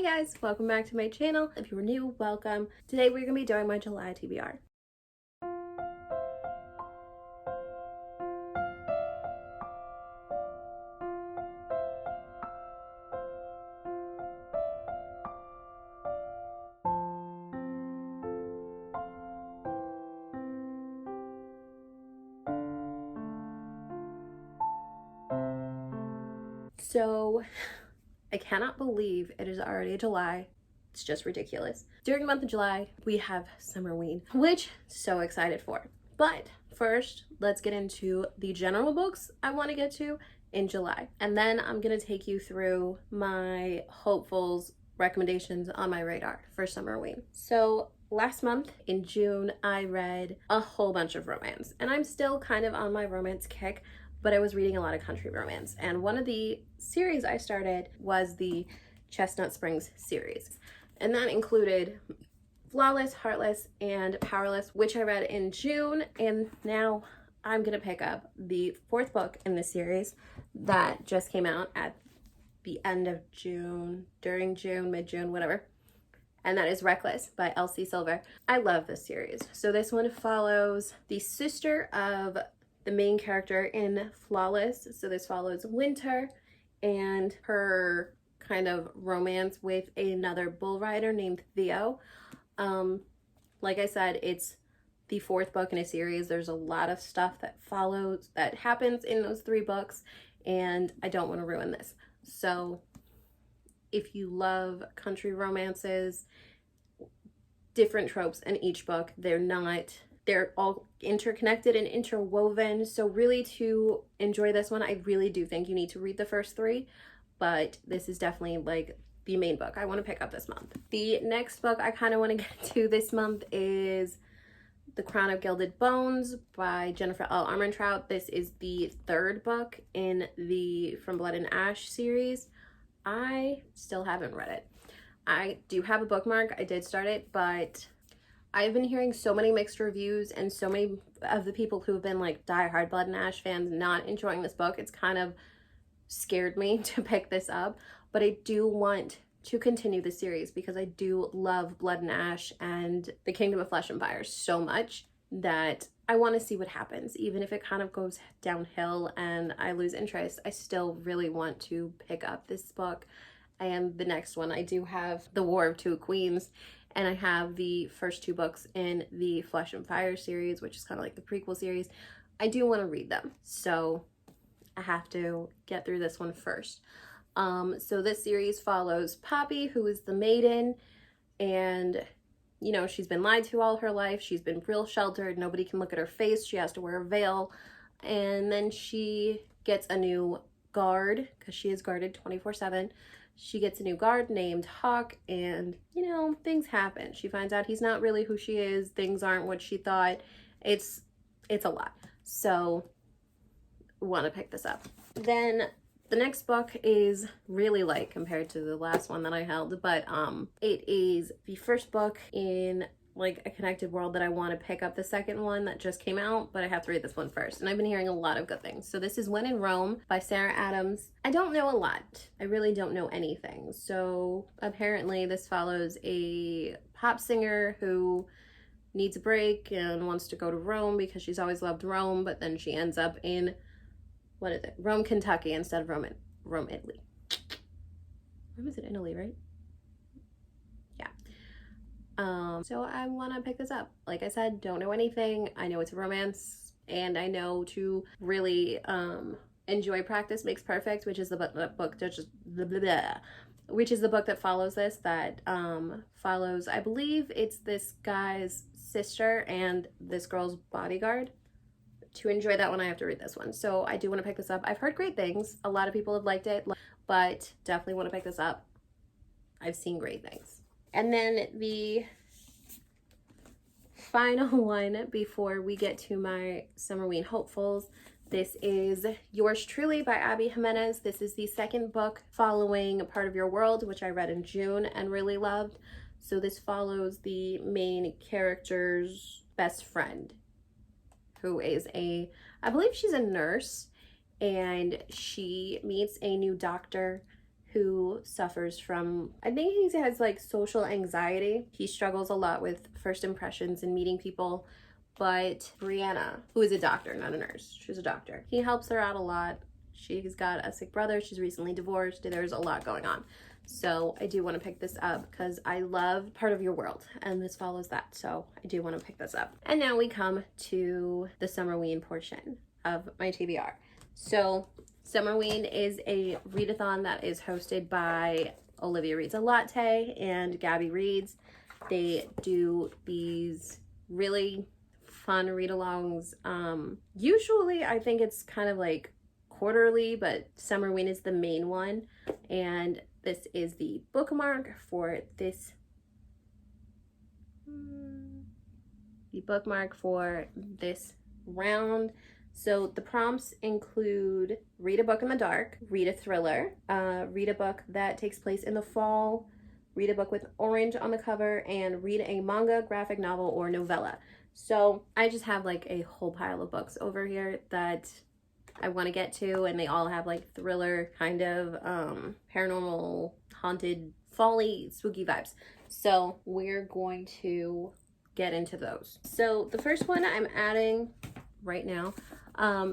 Hi guys, welcome back to my channel. If you are new, welcome. Today we're gonna be doing my July TBR. So I cannot believe it is already July. It's just ridiculous. During the month of July, we have Summerween, which so excited for. But first, let's get into the general books I want to get to in July. And then I'm going to take you through my hopefuls recommendations on my radar for Summerween. So last month in June, I read a whole bunch of romance, and I'm still kind of on my romance kick, but I was reading a lot of country romance. And one of the series I started was the Chestnut Springs series. And that included Flawless, Heartless, and Powerless, which I read in June. And now I'm gonna pick up the fourth book in the series that just came out at the end of June, during June, mid-June, whatever. And that is Reckless by Elsie Silver. I love this series. So this one follows the sister of the main character in Flawless. So this follows Winter and her kind of romance with another bull rider named Theo. Like I said, it's the fourth book in a series. There's a lot of stuff that happens in those three books, and I don't want to ruin this. So if you love country romances, different tropes in each book, they're all interconnected and interwoven. So really, to enjoy this one, I really do think you need to read the first three, but this is definitely like the main book I want to pick up this month. The next book I kind of want to get to this month is The Crown of Gilded Bones by Jennifer L. Armentrout. This is the third book in the From Blood and Ash series. I still haven't read it. I do have a bookmark. I did start it, but I've been hearing so many mixed reviews, and so many of the people who have been like diehard Blood and Ash fans not enjoying this book. It's kind of scared me to pick this up, but I do want to continue the series because I do love Blood and Ash and the Kingdom of Flesh and Fire so much that I want to see what happens. Even if it kind of goes downhill and I lose interest, I still really want to pick up this book. And the next one, I do have The War of Two Queens, and I have the first two books in the Flesh and Fire series, which is kind of like the prequel series. I do want to read them, so I have to get through this one first. So this series follows Poppy, who is the maiden, and you know, she's been lied to all her life. She's been real sheltered. Nobody can look at her face. She has to wear a veil. And then she gets a new guard because she is guarded 24/7. She gets a new guard named Hawk, and you know, things happen. She finds out he's not really who she is. Things aren't what she thought. It's a lot. So want to pick this up. Then the next book is really light compared to the last one that I held, but it is the first book in like a connected world that I want to pick up. The second one that just came out, but I have to read this one first, and I've been hearing a lot of good things. So this is When in Rome by Sarah Adams. I don't know a lot. I really don't know anything. So apparently this follows a pop singer who needs a break and wants to go to Rome because she's always loved Rome, but then she ends up in, what is it? Rome, Kentucky instead of Rome, Italy. Rome is in Italy, right? Yeah. So I want to pick this up. Like I said, don't know anything. I know it's a romance, and I know to really enjoy practice makes perfect, which is the book that just which is the book that follows this, that follows, I believe it's this guy's sister and this girl's bodyguard. To enjoy that one, I have to read this one. So I do want to pick this up. I've heard great things. A lot of people have liked it, but definitely want to pick this up. I've seen great things. And then the final one before we get to my Summerween hopefuls, this is Yours Truly by Abby Jimenez. This is the second book following Part of Your World, which I read in June and really loved. So this follows the main character's best friend, who is I believe she's a nurse, and she meets a new doctor who suffers from, I think he has like social anxiety. He struggles a lot with first impressions and meeting people. But Brianna, who is a doctor, not a nurse, she's a doctor, he helps her out a lot. She's got a sick brother, she's recently divorced, there's a lot going on. So I do want to pick this up because I love Part of Your World, and this follows that, so I do want to pick this up. And now we come to the Summerween portion of my TBR. So Summerween is a readathon that is hosted by Olivia Reads a Latte and Gabby Reads. They do these really fun read-alongs. Usually I think it's kind of like quarterly, but Summerween is the main one, and this is the bookmark for this round. So the prompts include read a book in the dark, read a thriller, read a book that takes place in the fall, read a book with orange on the cover, and read a manga, graphic novel, or novella. So I just have like a whole pile of books over here that I want to get to, and they all have like thriller kind of paranormal, haunted, fall-y, spooky vibes. So we're going to get into those. So the first one I'm adding right now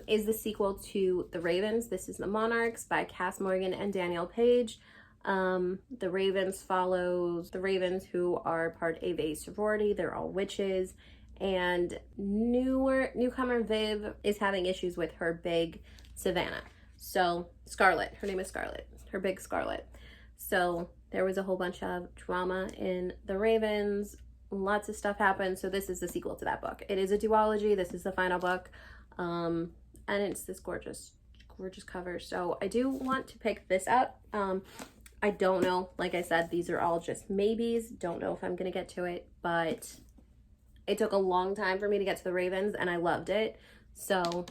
is the sequel to The Ravens. This is The Monarchs by Cass Morgan and Danielle Page. The Ravens follows the Ravens, who are part of a sorority. They're all witches, and newcomer Viv is having issues with her big Savannah. So Scarlet, her name is Scarlet, her big Scarlet. So there was a whole bunch of drama in The Ravens. Lots of stuff happened. So this is the sequel to that book. It is a duology. This is the final book. And it's this gorgeous cover. So I do want to pick this up. I don't know. Like I said, these are all just maybes. Don't know if I'm going to get to it, but it took a long time for me to get to The Ravens, and I loved it. So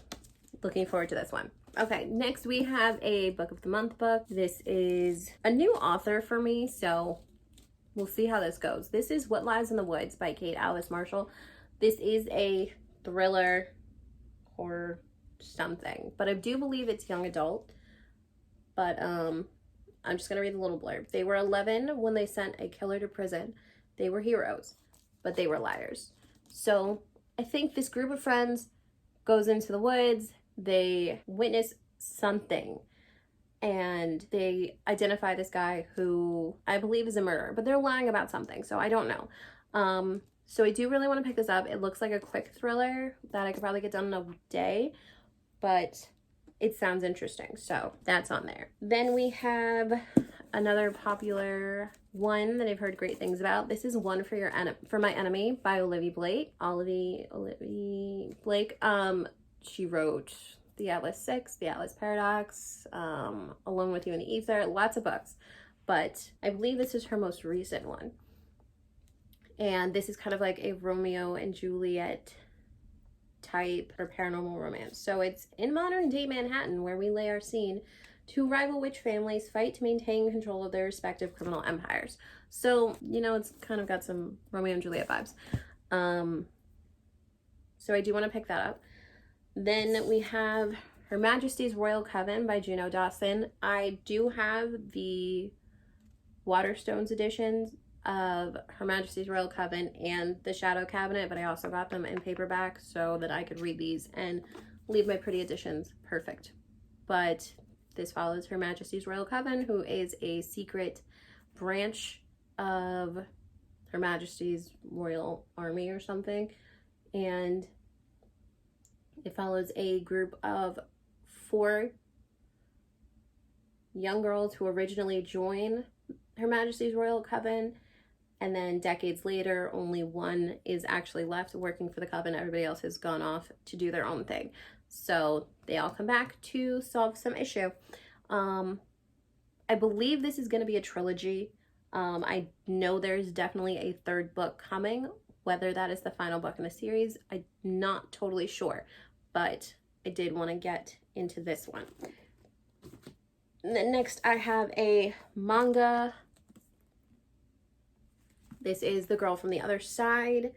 looking forward to this one. Okay, next we have a Book of the Month book. This is a new author for me, so we'll see how this goes. This is What Lies in the Woods by Kate Alice Marshall. This is a thriller, horror, something, but I do believe it's young adult. But I'm just gonna read the little blurb. They were 11 when they sent a killer to prison. They were heroes, but they were liars. So I think this group of friends goes into the woods. They witness something, and they identify this guy who I believe is a murderer, but they're lying about something, so I don't know. So I do really want to pick this up. It looks like a quick thriller that I could probably get done in a day, but it sounds interesting, so that's on there. Then we have another popular one that I've heard great things about. This is One for My Enemy by Olivia Blake. Olivia Blake. She wrote The Atlas Six, The Atlas Paradox, Alone with You in the Ether, lots of books. But I believe this is her most recent one. And this is kind of like a Romeo and Juliet type or paranormal romance. So it's in modern day Manhattan, where we lay our scene. Two rival witch families fight to maintain control of their respective criminal empires. So, you know, it's kind of got some Romeo and Juliet vibes. So I do want to pick that up. Then we have Her Majesty's Royal Coven by Juno Dawson. I do have the Waterstones editions of Her Majesty's Royal Coven and the Shadow Cabinet, but I also got them in paperback so that I could read these and leave my pretty editions perfect. But this follows Her Majesty's Royal Coven, who is a secret branch of Her Majesty's Royal Army or something, and it follows a group of 4 young girls who originally join Her Majesty's Royal Coven, and then decades later, only one is actually left working for the Coven. Everybody else has gone off to do their own thing. So they all come back to solve some issue. I believe this is going to be a trilogy. I know there's definitely a 3rd book coming. Whether that is the final book in the series, I'm not totally sure. But I did want to get into this one. And then next I have a manga. This is The Girl from the Other Side,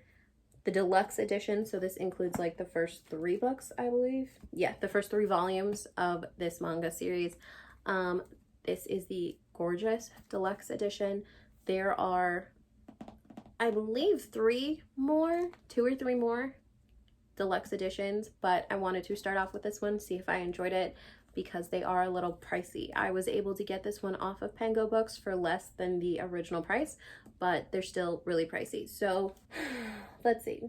the deluxe edition. So this includes like the first 3 books, I believe. Yeah, the first 3 volumes of this manga series. This is the gorgeous deluxe edition. There are, I believe, 2 or 3 more deluxe editions, but I wanted to start off with this one, see if I enjoyed it, because they are a little pricey. I was able to get this one off of Pengo Books for less than the original price, but they're still really pricey. So let's see.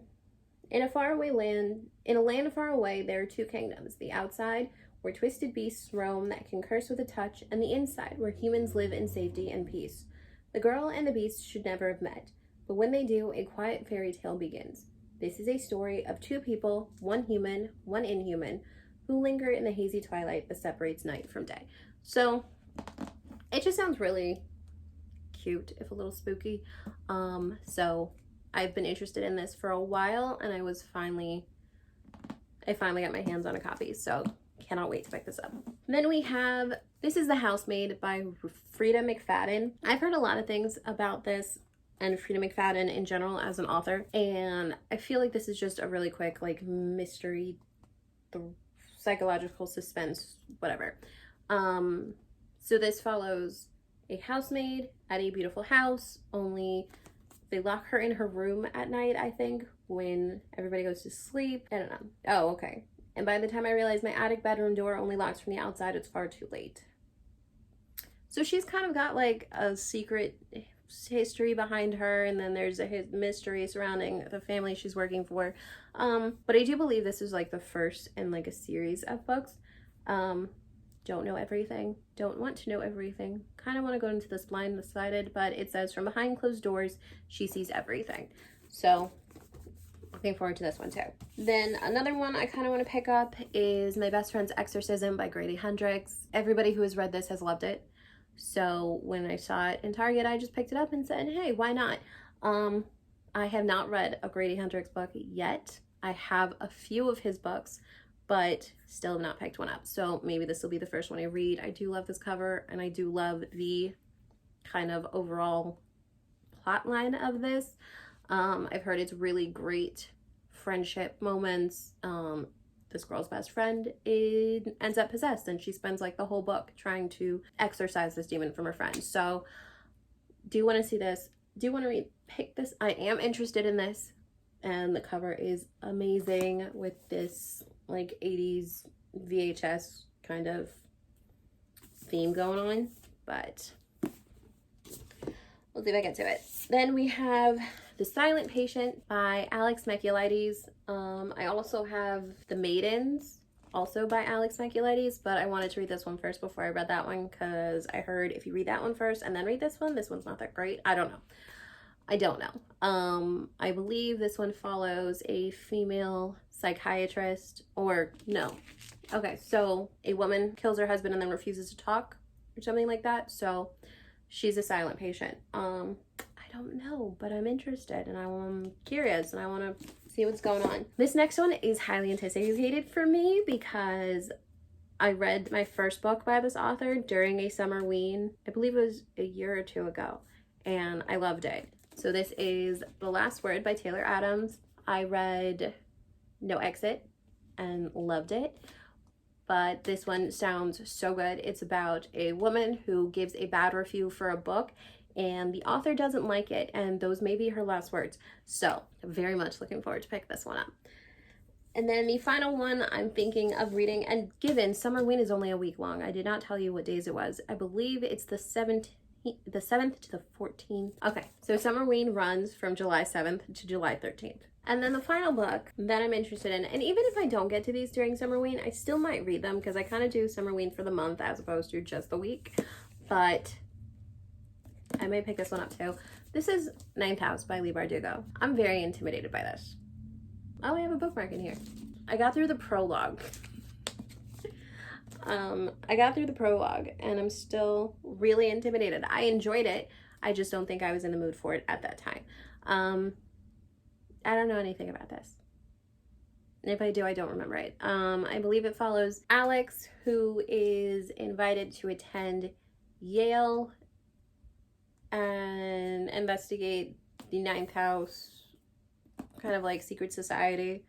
In a land far away, there are 2 kingdoms. The outside, where twisted beasts roam that can curse with a touch, and the inside, where humans live in safety and peace. The girl and the beast should never have met, but when they do, a quiet fairy tale begins. This is a story of 2 people, one human, one inhuman, who linger in the hazy twilight that separates night from day. So it just sounds really cute, if a little spooky. So I've been interested in this for a while, and I finally got my hands on a copy, so cannot wait to pick this up. Then we have, this is The Housemaid by Frida McFadden. I've heard a lot of things about this and Frida McFadden in general as an author, and I feel like this is just a really quick, like, mystery, psychological suspense, whatever. So this follows a housemaid at a beautiful house, only they lock her in her room at night, I think, when everybody goes to sleep. I don't know. Oh, okay. And by the time I realized my attic bedroom door only locks from the outside, it's far too late. So she's kind of got like a secret history behind her, and then there's a mystery surrounding the family she's working for. But I do believe this is like the first in like a series of books. Don't know everything, don't want to know everything, kind of want to go into this blindsided, but it says from behind closed doors she sees everything. So looking forward to this one too. Then another one I kind of want to pick up is My Best Friend's Exorcism by Grady Hendrix. Everybody who has read this has loved it. So when I saw it in Target, I just picked it up and said, hey, why not? I have not read a Grady Hendrix book yet. I have a few of his books, but still have not picked one up. So maybe this will be the first one I read. I do love this cover, and I do love the kind of overall plot line of this. I've heard it's really great friendship moments. This girl's best friend ends up possessed, and she spends like the whole book trying to exorcise this demon from her friend. So do want to see this, do want to pick this. I am interested in this, and the cover is amazing with this like 80s VHS kind of theme going on, but we'll see if I get to it. Then we have The Silent Patient by Alex Mekulides. I also have The Maidens, also by Alex Mekulides, but I wanted to read this one first before I read that one, because I heard if you read that one first and then read this one's not that great. I don't know. I believe this one follows a female psychiatrist, or no. Okay, so a woman kills her husband and then refuses to talk or something like that. So she's a silent patient. I don't know, but I'm interested, and I'm curious, and I want to see what's going on. This next one is highly anticipated for me because I read my first book by this author during a Summerween, I believe it was a year or 2 ago, and I loved it. So this is The Last Word by Taylor Adams. I read No Exit and loved it, but this one sounds so good. It's about a woman who gives a bad review for a book, and the author doesn't like it, and those may be her last words. So very much looking forward to pick this one up. And then the final one I'm thinking of reading, and given Summerween is only a week long, I did not tell you what days it was. I believe it's the 7th to the 14th. Okay, so Summerween runs from July 7th to July 13th. And then the final book that I'm interested in, and even if I don't get to these during Summerween, I still might read them because I kind of do Summerween for the month as opposed to just the week. But I may pick this one up too. This is Ninth House by Leigh Bardugo. I'm very intimidated by this. Oh, I have a bookmark in here. I got through the prologue. And I'm still really intimidated. I enjoyed it. I just don't think I was in the mood for it at that time. I don't know anything about this. And if I do, I don't remember it. I believe it follows Alex, who is invited to attend Yale and investigate the Ninth House, kind of like secret society.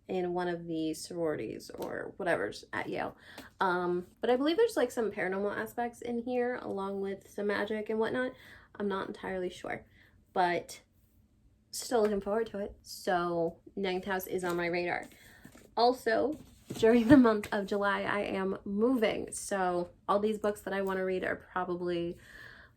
in one of the sororities or whatever's at Yale. But I believe there's like some paranormal aspects in here along with some magic and whatnot. I'm not entirely sure, but still looking forward to it. So Ninth House is on my radar. Also, during the month of July, I am moving. So all these books that I want to read are probably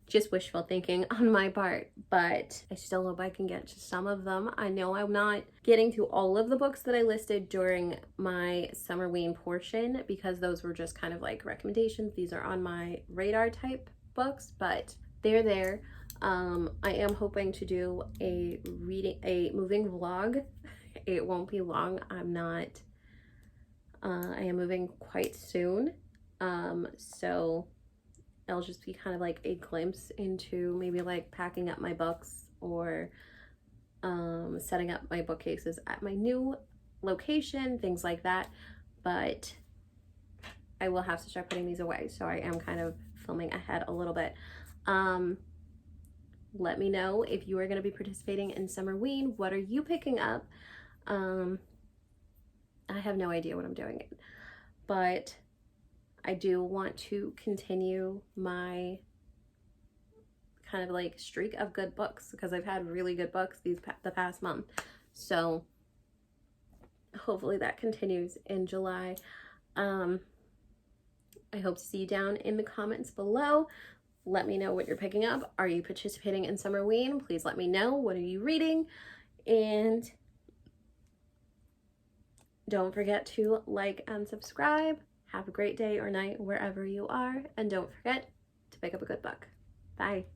just wishful thinking on my part, but I still hope I can get to some of them. I know I'm not getting to all of the books that I listed during my Summerween portion because those were just kind of like recommendations. These are on my radar type books, but they're there. I am hoping to do a moving vlog. It won't be long. I am moving quite soon. So it'll just be kind of like a glimpse into maybe like packing up my books or setting up my bookcases at my new location, things like that. But I will have to start putting these away. So I am kind of filming ahead a little bit. Let me know if you are going to be participating in Summerween. What are you picking up? I have no idea what I'm doing, but I do want to continue my kind of like streak of good books because I've had really good books the past month. So hopefully that continues in July. I hope to see you down in the comments below. Let me know what you're picking up. Are you participating in Summerween? Please let me know. What are you reading? And don't forget to like and subscribe. Have a great day or night wherever you are. And don't forget to pick up a good book. Bye.